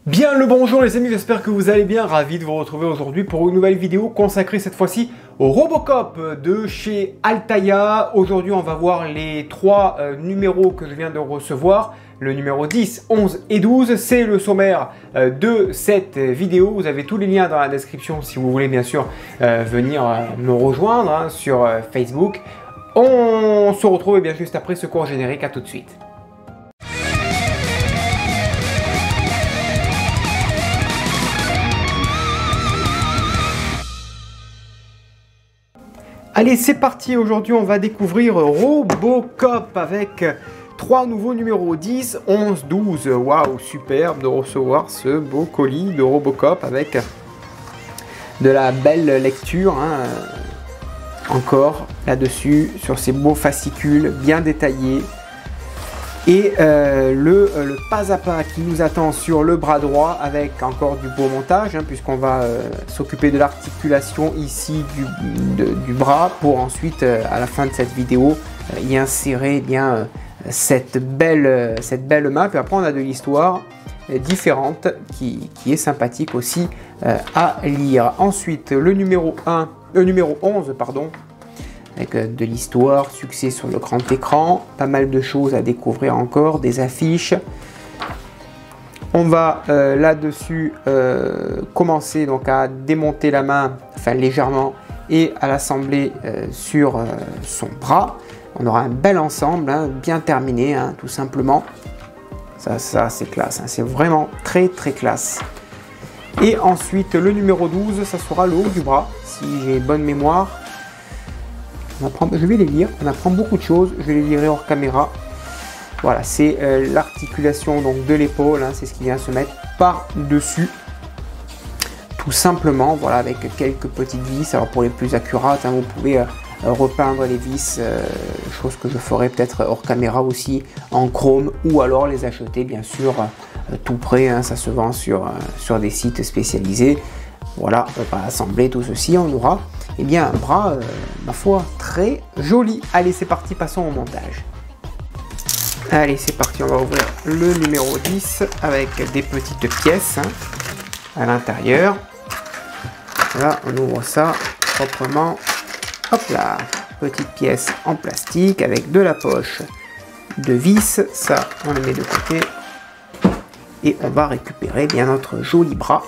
Bien le bonjour les amis, j'espère que vous allez bien, ravi de vous retrouver aujourd'hui pour une nouvelle vidéo consacrée cette fois-ci au Robocop de chez Altaïa. Aujourd'hui on va voir les trois numéros que je viens de recevoir, le numéro 10, 11 et 12, c'est le sommaire de cette vidéo. Vous avez tous les liens dans la description si vous voulez bien sûr venir me rejoindre sur Facebook. On se retrouve bien juste après ce court générique, à tout de suite. Allez, c'est parti. Aujourd'hui, on va découvrir Robocop avec trois nouveaux numéros 10, 11, 12. Waouh, superbe de recevoir ce beau colis de Robocop avec de la belle lecture. Encore là-dessus, sur ces beaux fascicules bien détaillés. Et le pas à pas qui nous attend sur le bras droit avec encore du beau montage puisqu'on va s'occuper de l'articulation ici du bras pour ensuite à la fin de cette vidéo y insérer bien cette belle map. Et après on a de l'histoire différente qui est sympathique aussi à lire. Ensuite le numéro 11 pardon, avec de l'histoire, succès sur le grand écran, pas mal de choses à découvrir encore, des affiches. On va là-dessus commencer donc à démonter la main, enfin légèrement, et à l'assembler sur son bras. On aura un bel ensemble, bien terminé, tout simplement. Ça c'est classe, c'est vraiment très classe. Et ensuite le numéro 12, ça sera le haut du bras, si j'ai bonne mémoire. Je vais les lire, on apprend beaucoup de choses, je vais les lire hors caméra. Voilà, c'est l'articulation donc de l'épaule, c'est ce qui vient se mettre par-dessus. Tout simplement, voilà, avec quelques petites vis. Alors pour les plus accurates, vous pouvez repeindre les vis, chose que je ferai peut-être hors caméra aussi, en chrome, ou alors les acheter bien sûr tout prêt, ça se vend sur des sites spécialisés. Voilà, on va assembler tout ceci, on aura un bras, ma foi, très joli. Allez, c'est parti, passons au montage. Allez, c'est parti, on va ouvrir le numéro 10 avec des petites pièces à l'intérieur. Là, on ouvre ça proprement. Hop là, petite pièce en plastique avec de la poche de vis. Ça, on le met de côté. Et on va récupérer bien notre joli bras.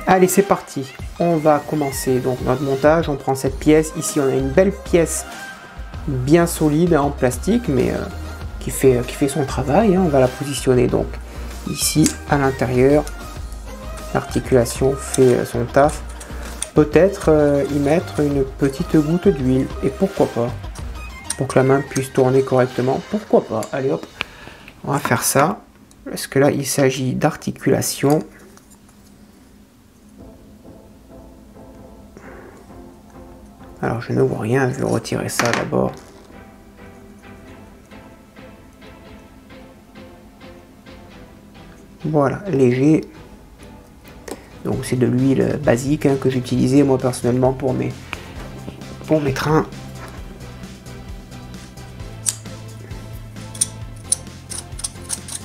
Allez, c'est parti. On va commencer donc notre montage. On prend cette pièce. Ici, on a une belle pièce bien solide en plastique, mais qui fait son travail. On va la positionner donc ici à l'intérieur. L'articulation fait son taf. Peut-être y mettre une petite goutte d'huile. Et pourquoi pas? Pour que la main puisse tourner correctement. Pourquoi pas? Allez hop, on va faire ça. Parce que là, il s'agit d'articulation. Alors je ne vois rien, je vais retirer ça d'abord. Voilà, léger. Donc c'est de l'huile basique que j'utilisais moi personnellement pour mes trains.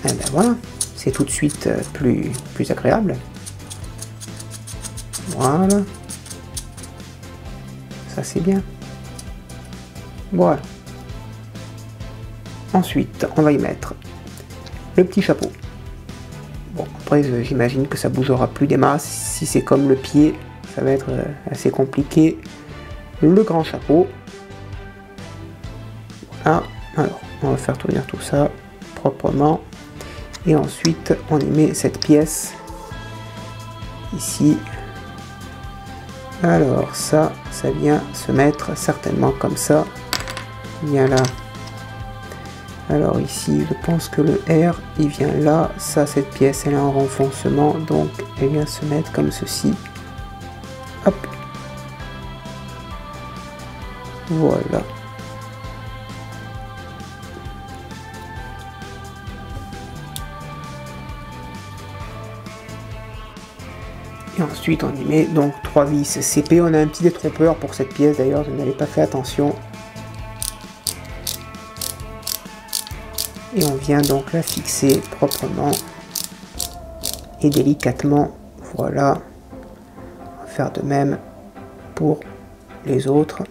Et ben voilà, c'est tout de suite plus agréable. Voilà. Ça c'est bien. Voilà. Ensuite, on va y mettre le petit chapeau. Bon, après j'imagine que ça bougera plus des masses. Si c'est comme le pied, ça va être assez compliqué. Le grand chapeau. Voilà. Alors, on va faire tourner tout ça proprement. Et ensuite, on y met cette pièce ici. Alors ça vient se mettre certainement comme ça, bien là. Alors ici, je pense que le R, il vient là. Ça, cette pièce, elle est en renfoncement, donc elle vient se mettre comme ceci. Hop. Voilà. Et ensuite on y met donc 3 vis CP. On a un petit détrompeur pour cette pièce d'ailleurs, je n'avais pas fait attention. Et on vient donc la fixer proprement et délicatement. Voilà. On va faire de même pour les autres.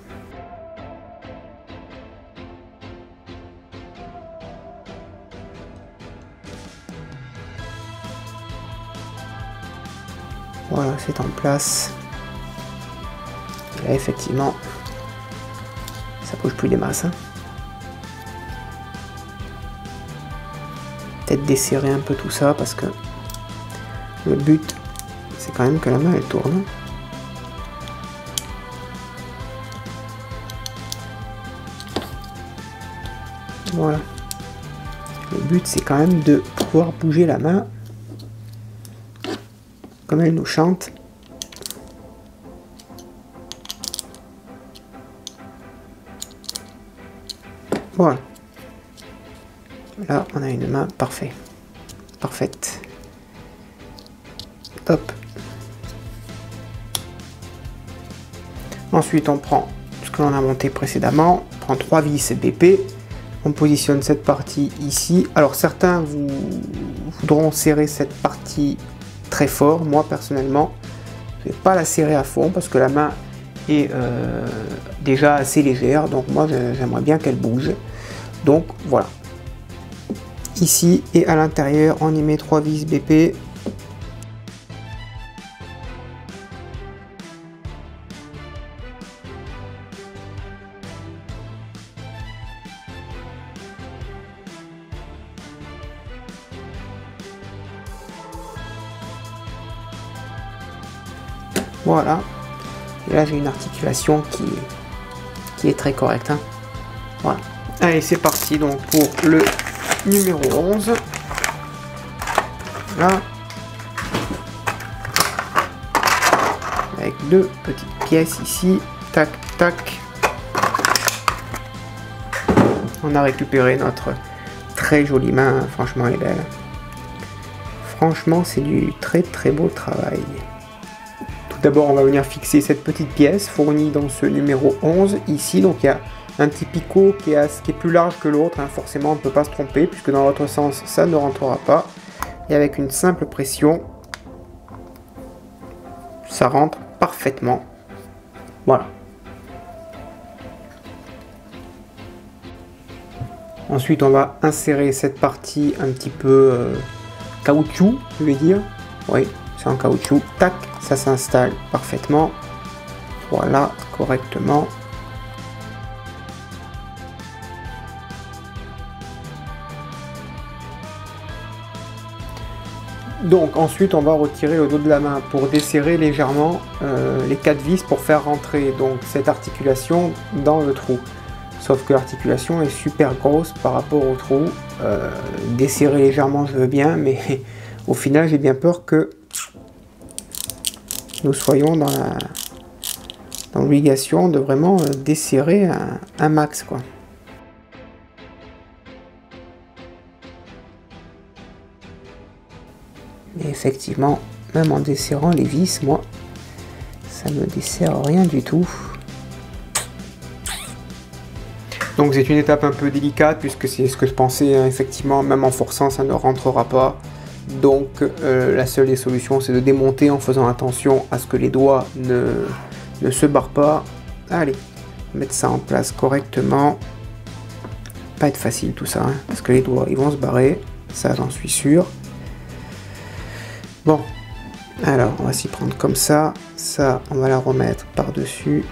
Voilà, c'est en place. Et là, effectivement, ça bouge plus des masses. Hein. Peut-être desserrer un peu tout ça parce que le but, c'est quand même que la main elle tourne. Voilà. Le but, c'est quand même de pouvoir bouger la main comme elle nous chante. Voilà. Là, on a une main parfaite. Hop. Ensuite, on prend ce que l'on a monté précédemment. On prend 3 vis BP. On positionne cette partie ici. Alors, certains voudront serrer cette partie très fort. Moi, personnellement, je ne vais pas la serrer à fond parce que la main est déjà assez légère. Donc, moi, j'aimerais bien qu'elle bouge. Donc, voilà. Ici et à l'intérieur, on y met 3 vis BP. Voilà. Et là, j'ai une articulation qui est très correcte. Hein. Voilà. Allez, c'est parti donc pour le numéro 11. Là. Avec 2 petites pièces ici. Tac, tac. On a récupéré notre très jolie main. Franchement, elle est belle. Franchement, c'est du très beau travail. Tout d'abord, on va venir fixer cette petite pièce fournie dans ce numéro 11 ici. Donc, il y a un petit picot qui est plus large que l'autre. Hein. Forcément, on ne peut pas se tromper puisque dans l'autre sens, ça ne rentrera pas. Et avec une simple pression, ça rentre parfaitement. Voilà. Ensuite, on va insérer cette partie un petit peu caoutchouc, je vais dire. Oui, c'est en caoutchouc. Tac, ça s'installe parfaitement. Voilà, correctement. Donc ensuite on va retirer le dos de la main pour desserrer légèrement les 4 vis pour faire rentrer donc cette articulation dans le trou. Sauf que l'articulation est super grosse par rapport au trou. Desserrer légèrement je veux bien, mais au final j'ai bien peur que nous soyons dans l'obligation de vraiment desserrer un max quoi. Et effectivement, même en desserrant les vis, moi, ça me dessert rien du tout. Donc c'est une étape un peu délicate puisque c'est ce que je pensais, hein, effectivement, même en forçant, ça ne rentrera pas. Donc la seule des solutions, c'est de démonter en faisant attention à ce que les doigts ne se barrent pas. Allez, mettre ça en place correctement. Pas être facile tout ça, hein, parce que les doigts, ils vont se barrer, ça j'en suis sûr. Bon, alors on va s'y prendre comme ça. Ça, on va la remettre par-dessus.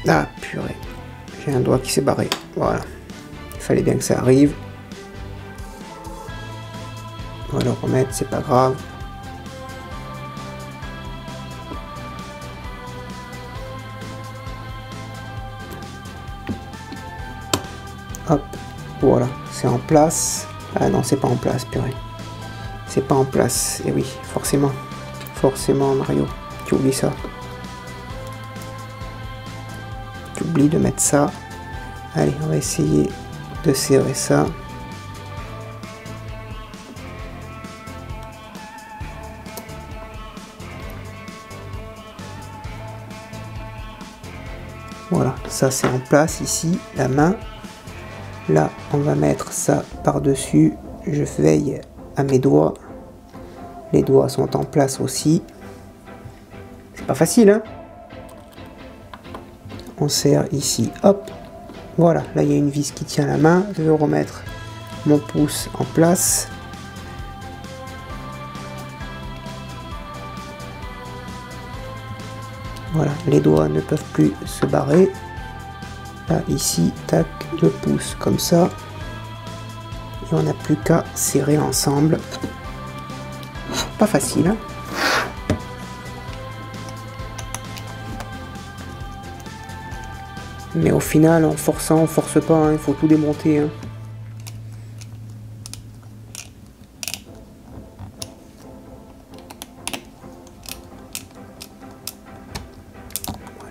Ah, purée. J'ai un doigt qui s'est barré. Voilà. Il fallait bien que ça arrive. On va le remettre, c'est pas grave. Hop, voilà, c'est en place. Ah non, c'est pas en place, purée. C'est pas en place. Et oui, forcément. Forcément, Mario. Tu oublies ça. Tu oublies de mettre ça. Allez, on va essayer de serrer ça. Voilà, ça c'est en place ici, la main. Là, on va mettre ça par-dessus. Je veille à mes doigts. Les doigts sont en place aussi. C'est pas facile, hein? On serre ici, hop. Voilà, là il y a une vis qui tient la main. Je vais remettre mon pouce en place. Voilà, les doigts ne peuvent plus se barrer. Là, ici, tac, le pouce comme ça. Et on n'a plus qu'à serrer ensemble. Pas facile, hein? Mais au final, en forçant, on force pas, hein, il faut tout démonter. Hein.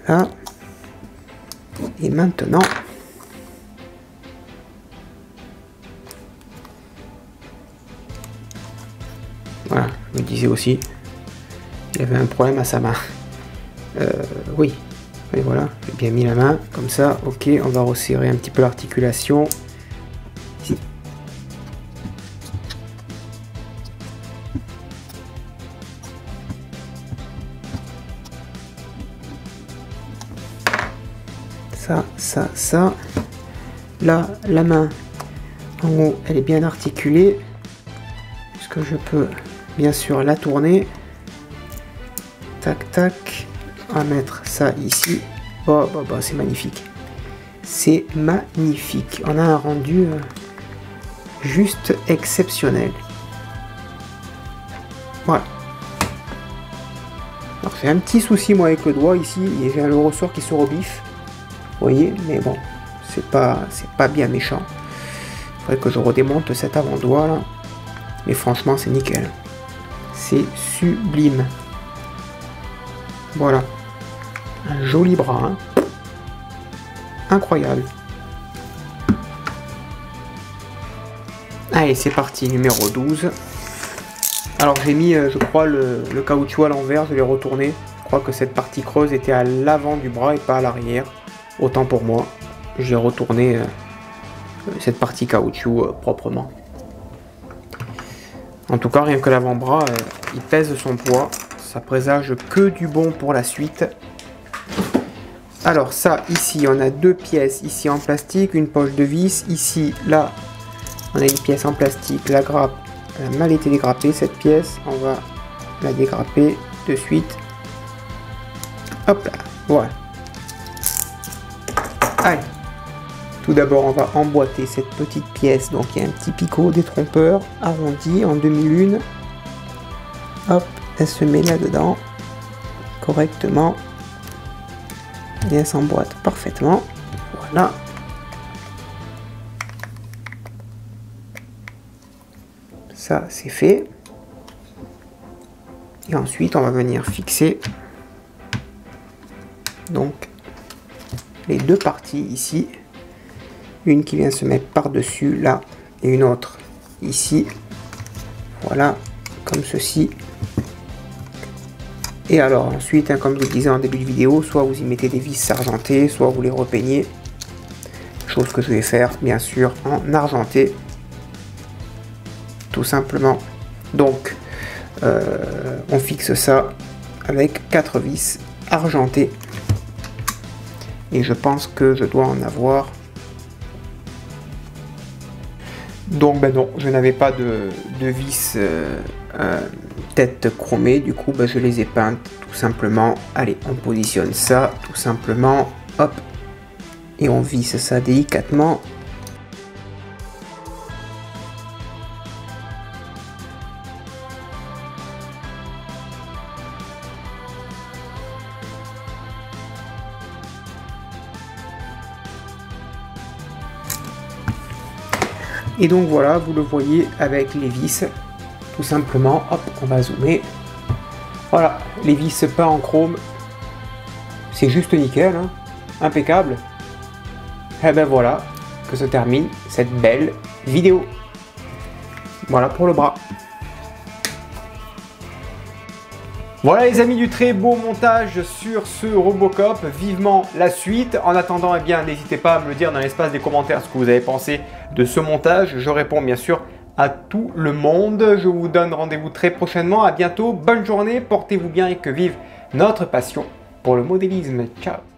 Voilà. Et maintenant, voilà, je me disais aussi, il y avait un problème à sa main. Oui. Et voilà, j'ai bien mis la main, comme ça, ok, on va resserrer un petit peu l'articulation. Ici. Ça. Là, la main, en haut, elle est bien articulée. Puisque je peux, bien sûr, la tourner. Tac, tac. On va mettre ça ici. Oh, c'est magnifique. C'est magnifique. On a un rendu juste exceptionnel. Voilà. Alors j'ai un petit souci moi avec le doigt ici. J'ai le ressort qui se rebiffe. Vous voyez, mais bon, c'est pas bien méchant. Il faudrait que je redémonte cet avant-doigt là. Mais franchement, c'est nickel. C'est sublime. Voilà. Un joli bras, hein. Incroyable. Allez, c'est parti, numéro 12. Alors j'ai mis, je crois, le caoutchouc à l'envers, je l'ai retourné. Je crois que cette partie creuse était à l'avant du bras et pas à l'arrière. Autant pour moi. J'ai retourné cette partie caoutchouc proprement. En tout cas, rien que l'avant-bras, il pèse son poids. Ça présage que du bon pour la suite. Alors ça, ici, on a deux pièces, ici en plastique, une poche de vis. Ici, là, on a une pièce en plastique. La grappe, elle a mal été dégrappée, cette pièce. On va la dégrapper de suite. Hop là, voilà. Allez. Tout d'abord, on va emboîter cette petite pièce. Donc, il y a un petit picot détrompeur arrondi en demi-lune. Hop, elle se met là-dedans correctement. Et elle s'emboîte parfaitement. Voilà. Ça, c'est fait. Et ensuite, on va venir fixer donc les deux parties ici. Une qui vient se mettre par-dessus là et une autre ici. Voilà, comme ceci. Et alors ensuite, hein, comme je vous le disais en début de vidéo, soit vous y mettez des vis argentées, soit vous les repeignez. Chose que je vais faire bien sûr en argenté. Tout simplement. Donc, on fixe ça avec 4 vis argentées. Et je pense que je dois en avoir. Donc ben non, je n'avais pas de vis tête chromée, du coup ben, je les ai peintes tout simplement. Allez, on positionne ça tout simplement, hop, et on visse ça délicatement. Et donc voilà, vous le voyez avec les vis, tout simplement, hop, on va zoomer. Voilà, les vis peints en chrome, c'est juste nickel, hein, impeccable. Et ben voilà, que se termine cette belle vidéo. Voilà pour le bras. Voilà les amis, du très beau montage sur ce Robocop, vivement la suite. En attendant, eh bien, n'hésitez pas à me le dire dans l'espace des commentaires ce que vous avez pensé de ce montage. Je réponds bien sûr à tout le monde. Je vous donne rendez-vous très prochainement. À bientôt. Bonne journée. Portez-vous bien et que vive notre passion pour le modélisme. Ciao.